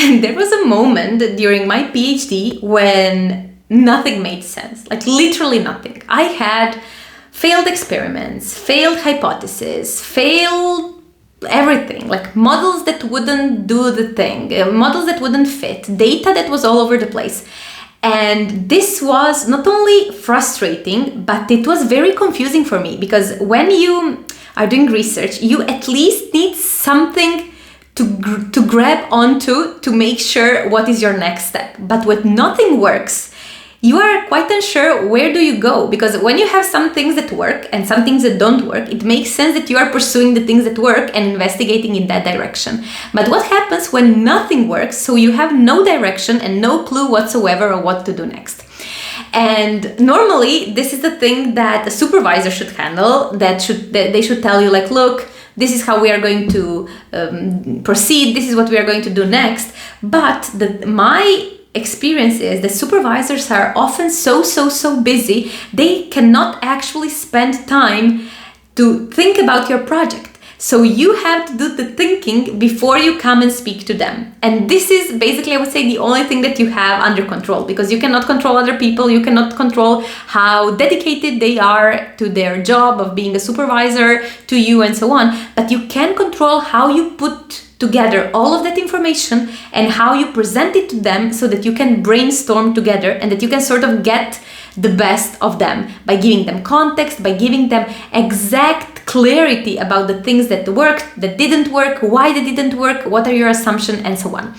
And there was a moment during my PhD when nothing made sense, like literally nothing. I had failed experiments, failed hypotheses, failed everything, like models that wouldn't do the thing, models that wouldn't fit, data that was all over the place. And this was not only frustrating, but it was very confusing for me, because when you are doing research, you at least need something to grab onto to make sure what is your next step. But when nothing works, you are quite unsure where do you go, because when you have some things that work and some things that don't work, it makes sense that you are pursuing the things that work and investigating in that direction. But what happens when nothing works, so you have no direction and no clue whatsoever of what to do next? And normally this is the thing that a supervisor should handle, that they should tell you, like, look, this is how we are going to proceed, this is what we are going to do next. But my experience is that supervisors are often so busy, they cannot actually spend time to think about your project. So you have to do the thinking before you come and speak to them. And this is basically, I would say, the only thing that you have under control, because you cannot control other people, you cannot control how dedicated they are to their job of being a supervisor to you and so on, but you can control how you put together all of that information and how you present it to them, so that you can brainstorm together and that you can sort of get the best of them by giving them context, by giving them exact clarity about the things that worked, that didn't work, why they didn't work, what are your assumptions, and so on.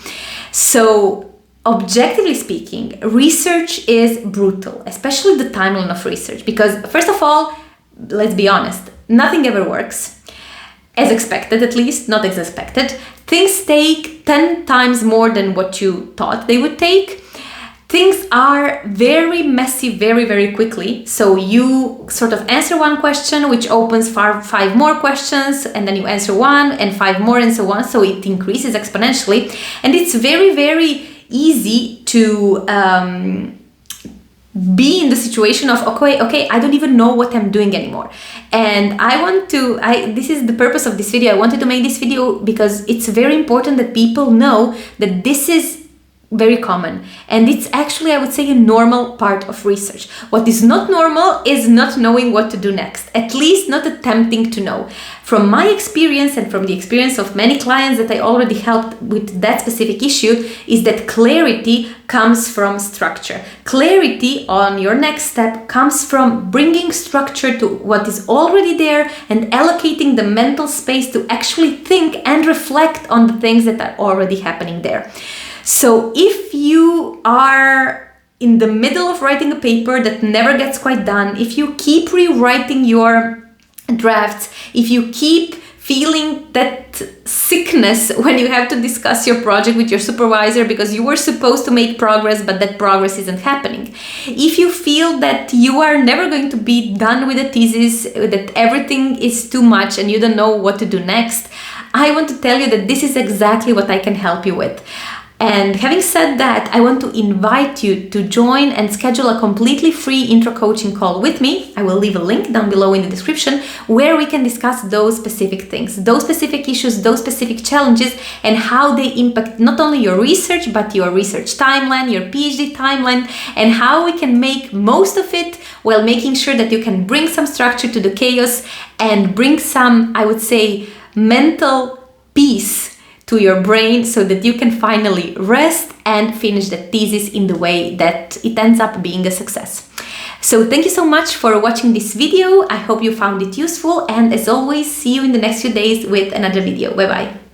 So objectively speaking, research is brutal, especially the timeline of research, because first of all, let's be honest, nothing ever works. As expected, at least, not as expected. Things take 10 times more than what you thought they would take. Things are very messy very quickly. So you sort of answer one question, which opens five more questions, and then you answer one and five more, and so on. So it increases exponentially. And it's very easy to be in the situation of, okay, I don't even know what I'm doing anymore. And this is the purpose of this video. I wanted to make this video because it's very important that people know that this is very common. And it's actually, I would say, a normal part of research. What is not normal is not knowing what to do next, at least not attempting to know. From my experience and from the experience of many clients that I already helped with that specific issue, is that clarity comes from structure. Clarity on your next step comes from bringing structure to what is already there and allocating the mental space to actually think and reflect on the things that are already happening there. So if you are in the middle of writing a paper that never gets quite done, if you keep rewriting your drafts, if you keep feeling that sickness when you have to discuss your project with your supervisor because you were supposed to make progress, but that progress isn't happening. If you feel that you are never going to be done with the thesis, that everything is too much and you don't know what to do next, I want to tell you that this is exactly what I can help you with. And having said that, I want to invite you to join and schedule a completely free intro coaching call with me. I will leave a link down below in the description where we can discuss those specific things, those specific issues, those specific challenges, and how they impact not only your research, but your research timeline, your PhD timeline, and how we can make most of it while making sure that you can bring some structure to the chaos and bring some, I would say, mental peace to your brain, so that you can finally rest and finish the thesis in the way that it ends up being a success. So thank you so much for watching this video. I hope you found it useful, and as always, see you in the next few days with another video. Bye bye.